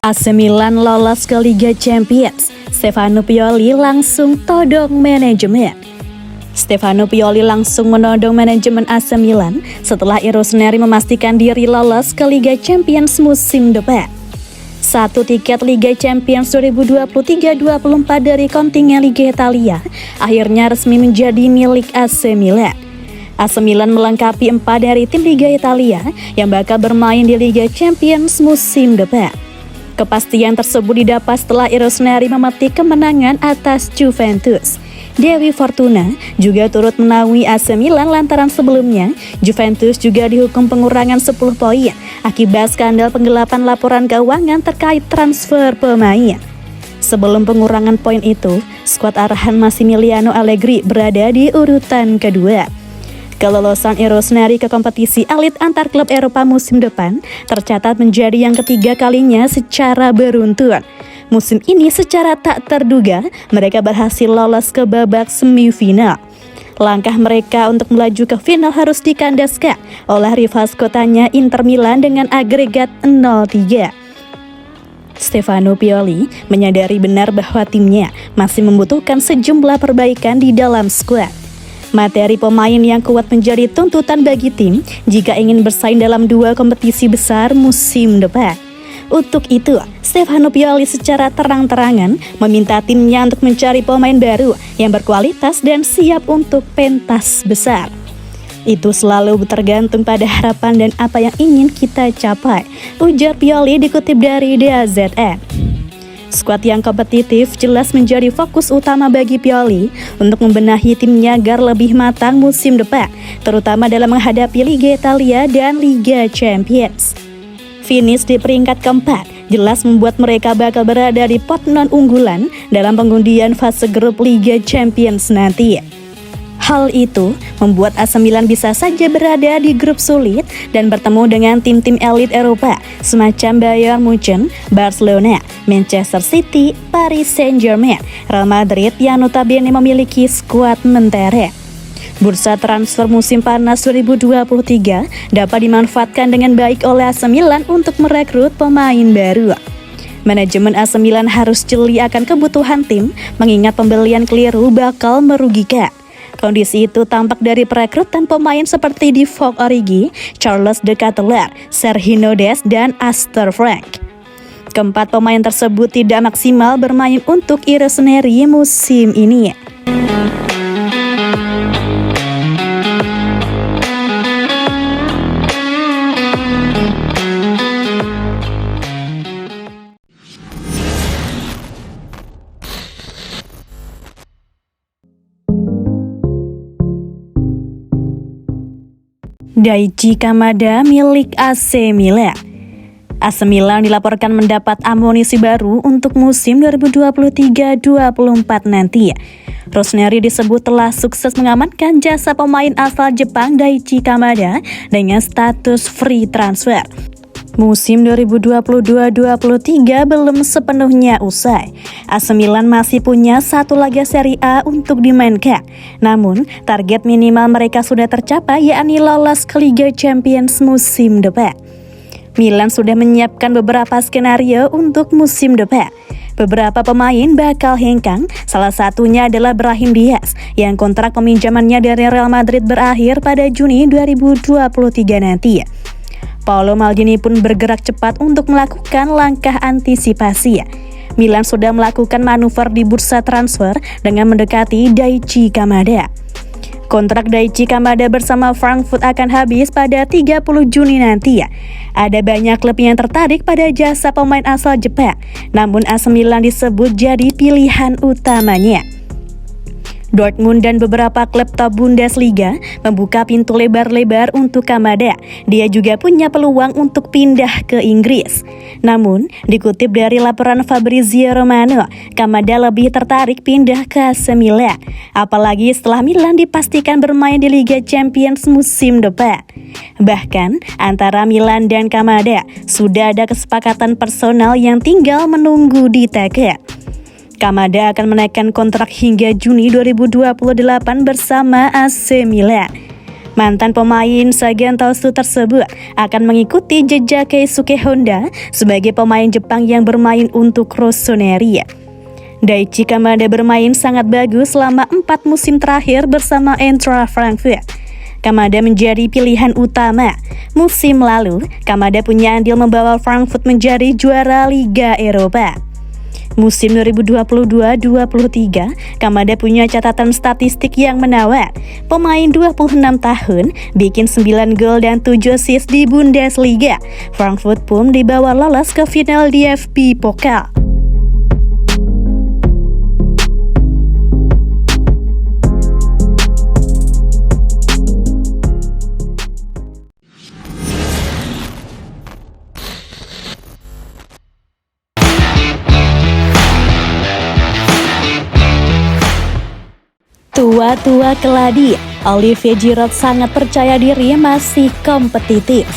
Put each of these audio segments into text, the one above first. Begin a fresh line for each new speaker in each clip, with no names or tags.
AC Milan lolos ke Liga Champions. Stefano Pioli langsung todong manajemen. Stefano Pioli langsung menodong manajemen AC Milan setelah Rossoneri memastikan diri lolos ke Liga Champions musim depan. Satu tiket Liga Champions 2023-24 dari kontingen Liga Italia akhirnya resmi menjadi milik AC Milan. AC Milan melengkapi 4 dari tim Liga Italia yang bakal bermain di Liga Champions musim depan. Kepastian tersebut didapat setelah Rossoneri memetik kemenangan atas Juventus. Dewi Fortuna juga turut menaungi AC Milan lantaran sebelumnya Juventus juga dihukum pengurangan 10 poin akibat skandal penggelapan laporan keuangan terkait transfer pemain. Sebelum pengurangan poin itu, skuad arahan Massimiliano Allegri berada di urutan kedua. Kelolosan Rossoneri ke kompetisi elit antar klub Eropa musim depan tercatat menjadi yang ketiga kalinya secara beruntun. Musim ini secara tak terduga, mereka berhasil lolos ke babak semifinal. Langkah mereka untuk melaju ke final harus dikandaskan oleh rival kotanya Inter Milan dengan agregat 0-3. Stefano Pioli menyadari benar bahwa timnya masih membutuhkan sejumlah perbaikan di dalam skuad. Materi pemain yang kuat menjadi tuntutan bagi tim jika ingin bersaing dalam 2 kompetisi besar musim depan. Untuk itu, Stefano Pioli secara terang-terangan meminta timnya untuk mencari pemain baru yang berkualitas dan siap untuk pentas besar. Itu selalu tergantung pada harapan dan apa yang ingin kita capai, ujar Pioli dikutip dari DAZN. Skuad yang kompetitif jelas menjadi fokus utama bagi Pioli untuk membenahi timnya agar lebih matang musim depan, terutama dalam menghadapi Liga Italia dan Liga Champions. Finish di peringkat keempat jelas membuat mereka bakal berada di pot non-unggulan dalam pengundian fase grup Liga Champions nanti. Hal itu membuat AC Milan bisa saja berada di grup sulit dan bertemu dengan tim-tim elit Eropa semacam Bayern Munchen, Barcelona, Manchester City, Paris Saint-Germain, Real Madrid yang notabene memiliki skuad mentereng. Bursa transfer musim panas 2023 dapat dimanfaatkan dengan baik oleh AC Milan untuk merekrut pemain baru. Manajemen AC Milan harus jeli akan kebutuhan tim mengingat pembelian keliru bakal merugikan. Kondisi itu tampak dari perekrutan pemain seperti Divock Origi, Charles De Ketelaere, Sergio Dest, dan Astor Frank. Keempat pemain tersebut tidak maksimal bermain untuk Rossoneri musim ini. Daichi Kamada milik AC Milan. AC Milan dilaporkan mendapat amunisi baru untuk musim 2023-24 nanti. Rossoneri disebut telah sukses mengamankan jasa pemain asal Jepang Daichi Kamada dengan status free transfer. Musim 2022-23 belum sepenuhnya usai. AC Milan masih punya 1 laga Serie A untuk dimainkan. Namun, target minimal mereka sudah tercapai yakni lolos ke Liga Champions musim depan. Milan sudah menyiapkan beberapa skenario untuk musim depan. Beberapa pemain bakal hengkang, salah satunya adalah Brahim Diaz yang kontrak peminjamannya dari Real Madrid berakhir pada Juni 2023 nanti. Paolo Maldini pun bergerak cepat untuk melakukan langkah antisipasi. Milan sudah melakukan manuver di bursa transfer dengan mendekati Daichi Kamada. Kontrak Daichi Kamada bersama Frankfurt akan habis pada 30 Juni nanti. Ada banyak klub yang tertarik pada jasa pemain asal Jepang, namun AC Milan disebut jadi pilihan utamanya. Dortmund dan beberapa klub top Bundesliga membuka pintu lebar-lebar untuk Kamada. Dia juga punya peluang untuk pindah ke Inggris. Namun, dikutip dari laporan Fabrizio Romano, Kamada lebih tertarik pindah ke AC Milan. Apalagi setelah Milan dipastikan bermain di Liga Champions musim depan. Bahkan, antara Milan dan Kamada sudah ada kesepakatan personal yang tinggal menunggu diteken. Kamada akan menaikkan kontrak hingga Juni 2028 bersama AC Milan. Mantan pemain Sagan Tosu tersebut akan mengikuti jejak Keisuke Honda sebagai pemain Jepang yang bermain untuk Rossoneri. Daichi Kamada bermain sangat bagus selama 4 musim terakhir bersama Eintracht Frankfurt. Kamada menjadi pilihan utama. Musim lalu, Kamada punya andil membawa Frankfurt menjadi juara Liga Eropa. Musim 2022-23, Kamada punya catatan statistik yang menawan. Pemain 26 tahun, bikin 9 gol dan 7 assist di Bundesliga. Frankfurt pun dibawa lolos ke final DFB Pokal. Tua-tua keladi, Olivier Giroud sangat percaya diri masih kompetitif.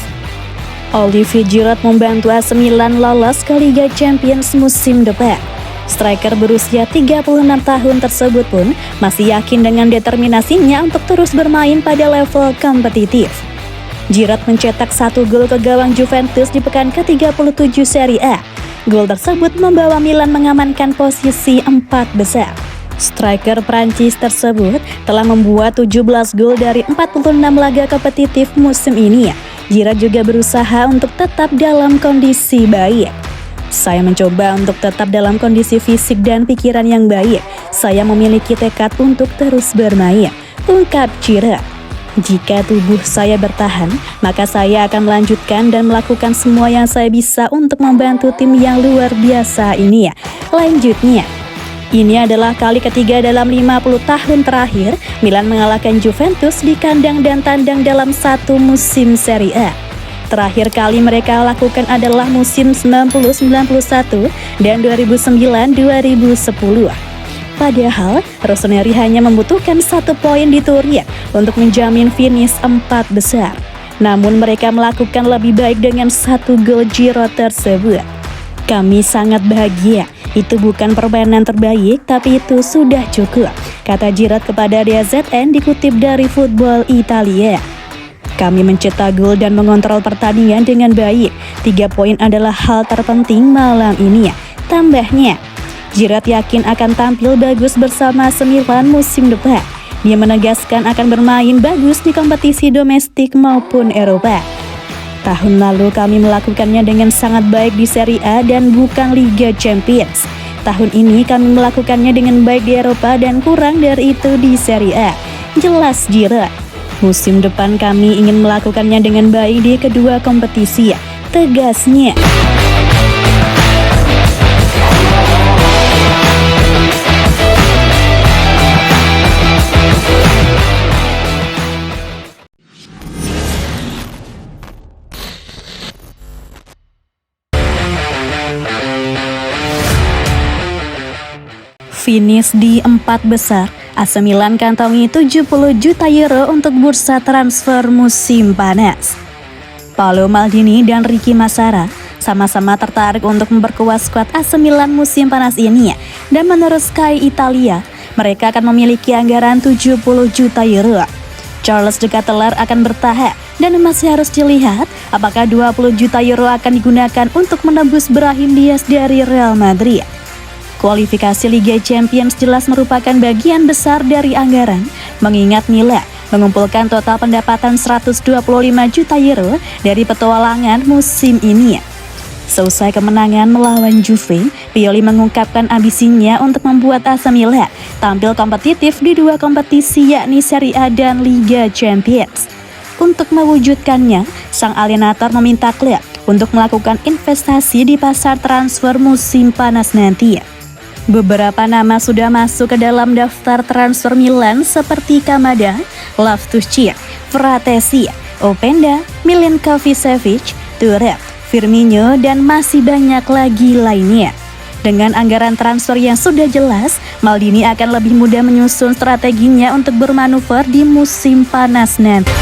Olivier Giroud membantu AC Milan lolos ke Liga Champions musim depan. Striker berusia 36 tahun tersebut pun masih yakin dengan determinasinya untuk terus bermain pada level kompetitif. Giroud mencetak 1 gol ke gawang Juventus di pekan ke-37 Serie A. Gol tersebut membawa Milan mengamankan posisi 4 besar. Striker Prancis tersebut telah membuat 17 gol dari 46 laga kompetitif musim ini. Giroud juga berusaha untuk tetap dalam kondisi baik. Saya mencoba untuk tetap dalam kondisi fisik dan pikiran yang baik. Saya memiliki tekad untuk terus bermain, ungkap Giroud. Jika tubuh saya bertahan, maka saya akan melanjutkan dan melakukan semua yang saya bisa untuk membantu tim yang luar biasa ini. Lanjutnya, ini adalah kali ketiga dalam 50 tahun terakhir Milan mengalahkan Juventus di kandang dan tandang dalam satu musim Serie A. Terakhir kali mereka lakukan adalah musim 90-91 dan 2009-2010. Padahal, Rossoneri hanya membutuhkan 1 poin di Turin untuk menjamin finish 4 besar. Namun mereka melakukan lebih baik dengan 1 gol Giroud tersebut. Kami sangat bahagia. Itu bukan permainan terbaik, tapi itu sudah cukup, kata Giroud kepada DAZN dikutip dari Football Italia. Kami mencetak gol dan mengontrol pertandingan dengan baik. 3 poin adalah hal terpenting malam ini, tambahnya. Giroud yakin akan tampil bagus bersama AC Milan musim depan. Dia menegaskan akan bermain bagus di kompetisi domestik maupun Eropa. Tahun lalu kami melakukannya dengan sangat baik di Serie A dan bukan Liga Champions. Tahun ini kami melakukannya dengan baik di Eropa dan kurang dari itu di Serie A, jelas Giroud. Musim depan kami ingin melakukannya dengan baik di kedua kompetisi, tegasnya. Finish di 4 besar, AC Milan kantongi 70 juta euro untuk bursa transfer musim panas. Paolo Maldini dan Ricky Massara sama-sama tertarik untuk memperkuat skuad AC Milan musim panas ini, dan menurut Sky Italia, mereka akan memiliki anggaran 70 juta euro. Charles de Ketelaere akan bertahan dan masih harus dilihat apakah 20 juta euro akan digunakan untuk menebus Brahim Diaz dari Real Madrid. Kualifikasi Liga Champions jelas merupakan bagian besar dari anggaran, mengingat Milan mengumpulkan total pendapatan 125 juta euro dari petualangan musim ini. Seusai kemenangan melawan Juve, Pioli mengungkapkan ambisinya untuk membuat AC Milan tampil kompetitif di 2 kompetisi yakni Serie A dan Liga Champions. Untuk mewujudkannya, sang alienator meminta klub untuk melakukan investasi di pasar transfer musim panas nanti. Beberapa nama sudah masuk ke dalam daftar transfer Milan seperti Kamada, Loftus-Cheek, Fratesi, Openda, Milinkovic-Savic, Thuram, Firmino, dan masih banyak lagi lainnya. Dengan anggaran transfer yang sudah jelas, Maldini akan lebih mudah menyusun strateginya untuk bermanuver di musim panas nanti.